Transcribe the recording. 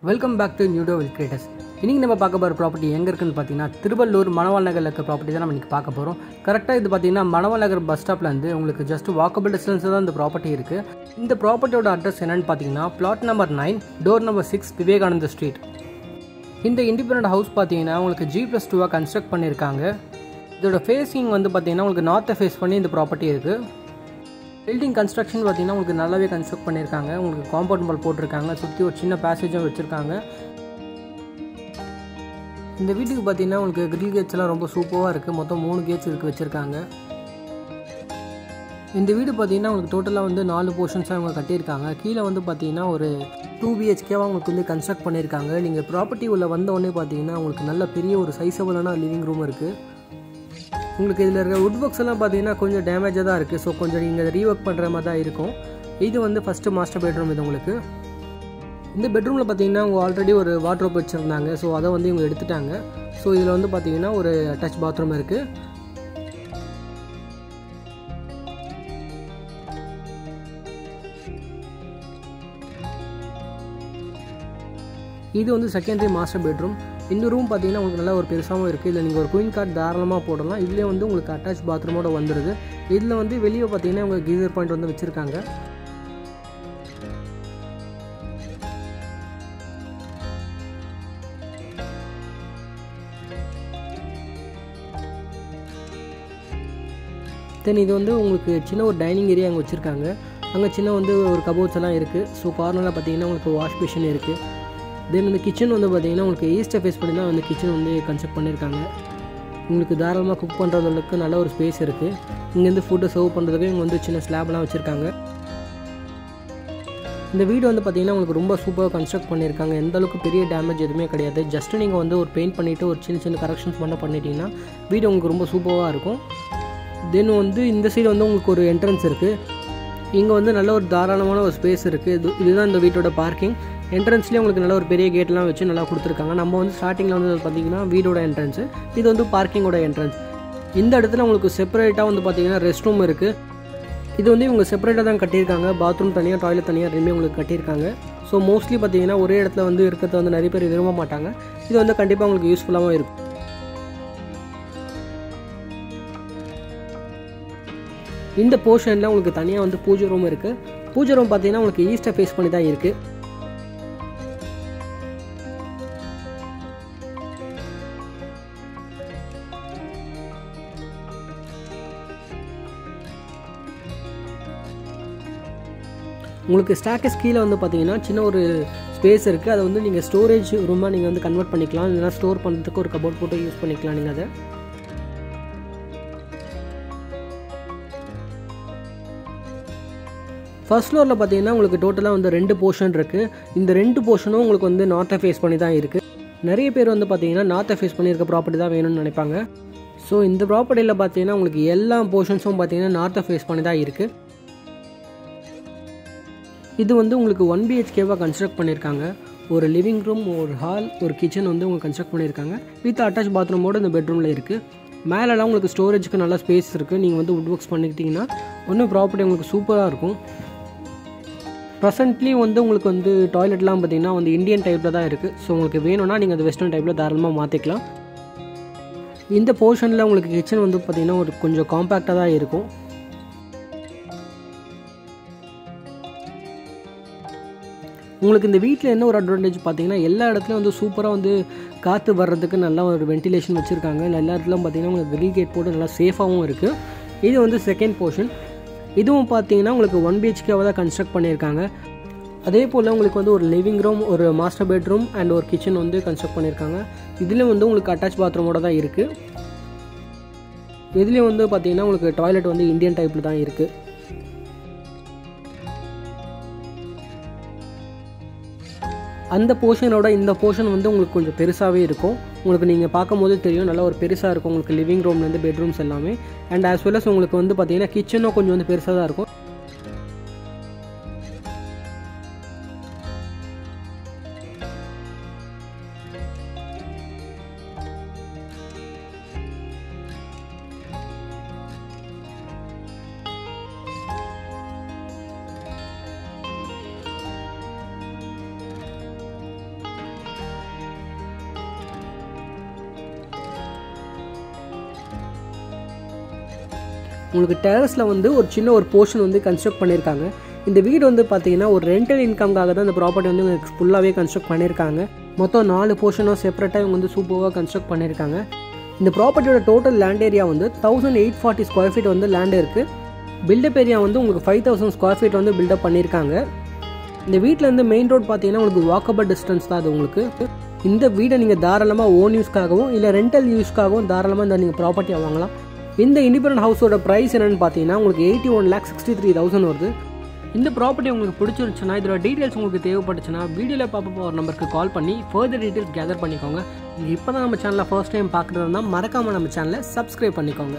Welcome back to நியூடோ வில் creators. இன்றைக்கி நம்ம பார்க்க போகிற ப்ராப்பர்ட்டி எங்கே இருக்குன்னு பார்த்தீங்கன்னா திருவள்ளூர் மணவாள் நகரில் இருக்க ப்ராப்பர்ட்டி தான் நம்ம இன்றைக்கி பார்க்க போகிறோம். கரெக்டாக இது பார்த்தீங்கன்னா மணவாள் நகர் பஸ் ஸ்டாப்லேருந்து உங்களுக்கு ஜஸ்ட் வாக்கபிள் டிஸ்டன்ஸ் தான் இந்த ப்ராப்பர்ட்டி இருக்குது. இந்த ப்ராப்பர்ட்டியோட அட்ரஸ் என்னென்னு பார்த்தீங்கன்னா plot number 9 door number 6 Vivekananda street. இந்த இண்டிபெண்டன்ட் ஹவுஸ் பார்த்தீங்கன்னா உங்களுக்கு G+2 கன்ஸ்ட்ரக்ட் பண்ணியிருக்காங்க. இதோட ஃபேஸிங் வந்து பார்த்தீங்கன்னா உங்களுக்கு நார்த்தை ஃபேஸ் பண்ணி இந்த ப்ராப்பர்ட்டி இருக்குது. பில்டிங் கன்ஸ்ட்ரக்ஷன் பார்த்தீங்கன்னா உங்களுக்கு நல்லாவே கன்ஸ்ட்ரக்ட் பண்ணியிருக்காங்க. உங்களுக்கு காம்பவுண்ட் வால் போட்டிருக்காங்க, சுற்றி ஒரு சின்ன பேசேஜும் வச்சுருக்காங்க. இந்த வீட்டுக்கு பார்த்தீங்கன்னா உங்களுக்கு கிரில் கேட்ஸ் எல்லாம் ரொம்ப சூப்பராக இருக்குது. மொத்தம் 3 கேட்ஸ் இருக்குது வச்சுருக்காங்க. இந்த வீடு பார்த்தீங்கன்னா உங்களுக்கு டோட்டலாக வந்து 4 போர்ஷன்ஸாக அவங்க கட்டியிருக்காங்க. கீழே வந்து பார்த்தீங்கன்னா ஒரு 2 BHKவாக உங்களுக்கு வந்து கன்ஸ்ட்ரக்ட் பண்ணியிருக்காங்க. நீங்கள் ப்ராப்பர்ட்டி உள்ள வந்தோடனே பார்த்தீங்கன்னா உங்களுக்கு நல்ல பெரிய ஒரு சைஸபிளான லிவிங் ரூம் இருக்குது. உங்களுக்கு இதில் இருக்க வுட் ஒர்க்ஸ் எல்லாம் பார்த்தீங்கன்னா கொஞ்சம் டேமேஜாக தான் இருக்குது. ஸோ கொஞ்சம் நீங்கள் ரீஒர்க் பண்ணுற மாதிரி தான் இருக்கும். இது வந்து ஃபஸ்ட்டு மாஸ்டர் பெட்ரூம். இது உங்களுக்கு இந்த பெட்ரூமில் பார்த்தீங்கன்னா அவங்க ஆல்ரெடி ஒரு வார்ட்ரோப் வச்சுருந்தாங்க. ஸோ அதை வந்து இவங்க எடுத்துட்டாங்க. ஸோ இதில் வந்து பார்த்தீங்கன்னா ஒரு அட்டாச் பாத்ரூம் இருக்குது. இது வந்து செகண்டரி மாஸ்டர் பெட்ரூம். இந்த ரூம் பார்த்தீங்கன்னா உங்களுக்கு நல்லா ஒரு பெருசாகவும் இருக்குது. இதில் நீங்கள் ஒரு குயின் கார்ட் தாராளமாக போடலாம். இதுலேயே வந்து உங்களுக்கு அட்டாச் பாத்ரூமோட வந்துடுது. இதில் வந்து வெளியே பார்த்தீங்கன்னா உங்கள் கீசர் பாயிண்ட் வந்து வச்சுருக்காங்க. தென் இது வந்து உங்களுக்கு சின்ன ஒரு டைனிங் ஏரியா அங்கே வச்சுருக்காங்க. அங்கே சின்ன வந்து ஒரு கபோர்ட்ஸ் எல்லாம் இருக்குது. ஸோ கார்னரில் பார்த்தீங்கன்னா உங்களுக்கு வாஷ் மிஷின் இருக்குது. தென் இந்த கிச்சன் வந்து பார்த்தீங்கன்னா உங்களுக்கு ஈஸ்ட்டை ஃபேஸ் பண்ணி தான் வந்து கிச்சன் வந்து கன்ஸ்ட்ரக்ட் பண்ணியிருக்காங்க. உங்களுக்கு தாராளமாக குக் பண்ணுறதுக்கு நல்ல ஒரு ஸ்பேஸ் இருக்குது. இங்கேருந்து ஃபுட்டை சர்வ் பண்ணுறதுக்கு இங்கே வந்து சின்ன ஸ்லாப்லாம் வச்சுருக்காங்க. இந்த வீடு வந்து பார்த்தீங்கன்னா உங்களுக்கு ரொம்ப சூப்பராக கன்ஸ்ட்ரக்ட் பண்ணியிருக்காங்க. எந்த அளவுக்கு பெரிய டேமேஜ் எதுவுமே கிடையாது. ஜஸ்ட்டு நீங்கள் வந்து ஒரு பெயிண்ட் பண்ணிவிட்டு ஒரு சின்ன சின்ன கரெக்ஷன்ஸ் பண்ண பண்ணிட்டீங்கன்னா வீடு உங்களுக்கு ரொம்ப சூப்பராக இருக்கும். தென் வந்து இந்த சைடு வந்து உங்களுக்கு ஒரு என்ட்ரன்ஸ் இருக்குது. இங்கே வந்து நல்ல ஒரு தாராளமான ஒரு ஸ்பேஸ் இருக்குது. இதுதான் இந்த வீட்டோட பார்க்கிங். என்ட்ரன்ஸ்லேயே உங்களுக்கு நல்ல ஒரு பெரிய கேட்லாம் வச்சு நல்லா கொடுத்துருக்காங்க. நம்ம வந்து ஸ்டார்டிங்கில் வந்து பார்த்தீங்கன்னா வீடோட என்ட்ரன்ஸு, இது வந்து பார்க்கிங்கோட என்ட்ரன்ஸ். இந்த இடத்துல உங்களுக்கு செப்பரேட்டாக வந்து பார்த்தீங்கன்னா ரெஸ்ட் ரூம் இருக்குது. இது வந்து இவங்க செப்பரேட்டாக தான் கட்டியிருக்காங்க. பாத்ரூம் தனியாக, டாய்லெட் தனியாக ரெண்டுமே உங்களுக்கு கட்டியிருக்காங்க. ஸோ மோஸ்ட்லி பார்த்தீங்கன்னா ஒரே இடத்துல வந்து இருக்கிறத வந்து நிறைய பேர் விரும்ப மாட்டாங்க. இது வந்து கண்டிப்பாக உங்களுக்கு யூஸ்ஃபுல்லாகவும் இருக்கும். இந்த போர்ஷனில் உங்களுக்கு தனியாக வந்து பூஜை ரூம் இருக்குது. பூஜை ரூம் பார்த்தீங்கன்னா உங்களுக்கு ஈஸ்ட்டை ஃபேஸ் பண்ணி தான் இருக்குது. உங்களுக்கு ஸ்டாக்கஸ் கீழே வந்து பார்த்தீங்கன்னா சின்ன ஒரு ஸ்பேஸ் இருக்குது. அதை வந்து நீங்கள் ஸ்டோரேஜ் ரூமாக நீங்கள் வந்து கன்வெர்ட் பண்ணிக்கலாம். இல்லைனா ஸ்டோர் பண்ணுறதுக்கு ஒரு கபோர்ட் போட்டு யூஸ் பண்ணிக்கலாம் நீங்கள் அதை. ஃபர்ஸ்ட் ஃப்ளோரில் பார்த்தீங்கன்னா உங்களுக்கு டோட்டலாக வந்து 2 போர்ஷன் இருக்குது. இந்த 2 போர்ஷனும் உங்களுக்கு வந்து நார்த்தை ஃபேஸ் பண்ணி தான் இருக்குது. நிறைய பேர் வந்து பார்த்தீங்கன்னா நார்த்தை ஃபேஸ் பண்ணியிருக்க ப்ராப்பர்ட்டி தான் வேணும்னு நினைப்பாங்க. ஸோ இந்த ப்ராப்பர்ட்டியில் பார்த்தீங்கன்னா உங்களுக்கு எல்லா போர்ஷன்ஸும் பார்த்தீங்கன்னா நார்த்தை ஃபேஸ் பண்ணி தான் இருக்குது. இது வந்து உங்களுக்கு 1 BHKவாக கன்ஸ்ட்ரக்ட் பண்ணியிருக்காங்க. ஒரு லிவிங் ரூம், ஒரு ஹால், ஒரு கிச்சன் வந்து உங்களுக்கு கன்ஸ்ட்ரக்ட் பண்ணியிருக்காங்க. வித் அட்டாச் பாத்ரூமோடு இந்த பெட்ரூமில் இருக்குது. மேலெலாம் உங்களுக்கு ஸ்டோரேஜுக்கு நல்லா ஸ்பேஸ் இருக்குது. நீங்கள் வந்து வுட் ஒர்க்ஸ் பண்ணிக்கிட்டிங்கன்னா இன்னும் ப்ராப்பர்ட்டி உங்களுக்கு சூப்பராக இருக்கும். ப்ரெசென்ட்லி வந்து உங்களுக்கு வந்து டாய்லெட்லாம் பார்த்தீங்கன்னா வந்து இந்தியன் டைப்பில் தான் இருக்குது. ஸோ உங்களுக்கு வேணும்னா நீங்கள் அது வெஸ்டர்ன் டைப்பில் தாராளமாக மாற்றிக்கலாம். இந்த போர்ஷனில் உங்களுக்கு கிச்சன் வந்து பார்த்திங்கன்னா ஒரு கொஞ்சம் காம்பேக்டாக தான் இருக்கும். உங்களுக்கு இந்த வீட்டில் என்ன ஒரு அட்வான்டேஜ் பார்த்தீங்கன்னா எல்லா இடத்துலையும் வந்து சூப்பராக வந்து காற்று வர்றதுக்கு நல்லா ஒரு வென்டிலேஷன் வச்சுருக்காங்க. எல்லா இடத்துலையும் பார்த்தீங்கன்னா உங்களுக்கு கிரில் கேட் போட்டு நல்லா சேஃபாகவும் இருக்குது. இது வந்து செகண்ட் போர்ஷன். இதுவும் பார்த்தீங்கன்னா உங்களுக்கு 1 BHKவாக தான் கன்ஸ்ட்ரக்ட் பண்ணியிருக்காங்க. அதே போல் உங்களுக்கு வந்து ஒரு லிவிங் ரூம், ஒரு மாஸ்டர் பெட்ரூம் அண்ட் ஒரு கிச்சன் வந்து கன்ஸ்ட்ரக்ட் பண்ணியிருக்காங்க. இதுலேயும் வந்து உங்களுக்கு அட்டாச் பாத்ரூமோட தான் இருக்குது. இதுலேயும் வந்து பார்த்தீங்கன்னா உங்களுக்கு டாய்லெட் வந்து இந்தியன் டைப்பில் தான் இருக்குது. அந்த போர்ஷனோட இந்த போர்ஷன் வந்து உங்களுக்கு கொஞ்சம் பெருசாகவே இருக்கும். உங்களுக்கு நீங்கள் பார்க்கும் போது தெரியும் நல்லா ஒரு பெருசாக இருக்கும். உங்களுக்கு லிவிங் ரூம்லேருந்து பெட்ரூம்ஸ் எல்லாமே அண்ட் ஆஸ் வெல் அஸ் உங்களுக்கு வந்து பார்த்தீங்கன்னா கிச்சனும் கொஞ்சம் வந்து பெருசாக தான் இருக்கும். உங்களுக்கு டெரஸில் வந்து ஒரு சின்ன ஒரு போர்ஷன் வந்து கன்ஸ்ட்ரக்ட் பண்ணியிருக்காங்க. இந்த வீடு வந்து பார்த்தீங்கன்னா ஒரு ரெண்டல் இன்கம்காக தான் இந்த ப்ராப்பர்ட்டி வந்து உங்களுக்கு ஃபுல்லாகவே கன்ஸ்ட்ரக்ட் பண்ணியிருக்காங்க. மொத்தம் 4 போர்ஷனாக செப்பரேட்டாக இவங்க வந்து சூப்பராக கன்ஸ்ட்ரக்ட் பண்ணியிருக்காங்க. இந்த ப்ராப்பர்ட்டியோட டோட்டல் லேண்ட் ஏரியா வந்து 1840 ஸ்கொயர் ஃபீட் வந்து லேண்ட் இருக்குது. பில்டப் ஏரியா வந்து உங்களுக்கு 5000 ஸ்கொயர் ஃபீட் வந்து பில்டப் பண்ணியிருக்காங்க. இந்த வீட்டிலேருந்து மெயின் ரோட் பார்த்தீங்கன்னா உங்களுக்கு வாக்கபிள் டிஸ்டன்ஸ் தான் அது உங்களுக்கு. இந்த வீடை நீங்கள் தாராளமாக ஓன் யூஸ்க்காகவும் இல்லை ரெண்டல் யூஸ்க்காகவும் தாராளமாக இந்த நீங்கள் ப்ராப்பர்ட்டியை வாங்கலாம். இந்த இண்டிபெண்டன்ட் ஹவுஸோட ப்ரைஸ் என்னென்னு பார்த்தீங்கன்னா உங்களுக்கு 81,63,000 வருது. இந்த ப்ராப்பர்ட்டி உங்களுக்கு பிடிச்சிருந்துச்சுன்னா, இதோட டீட்டெயில்ஸ் உங்களுக்கு தேவைப்பட்டுச்சுன்னா வீடியோவில் பார்ப்போம் ஒரு நம்பருக்கு கால் பண்ணி ஃபர்தர் டீட்டெயில்ஸ் கேதர் பண்ணிக்கோங்க. நீங்கள் இப்போ தான் நம்ம சேனலில் ஃபர்ஸ்ட் டைம் பார்க்குறதா இருந்தால் மறக்காமல் நம்ம சேனலை சப்ஸ்கிரைப் பண்ணிக்கோங்க.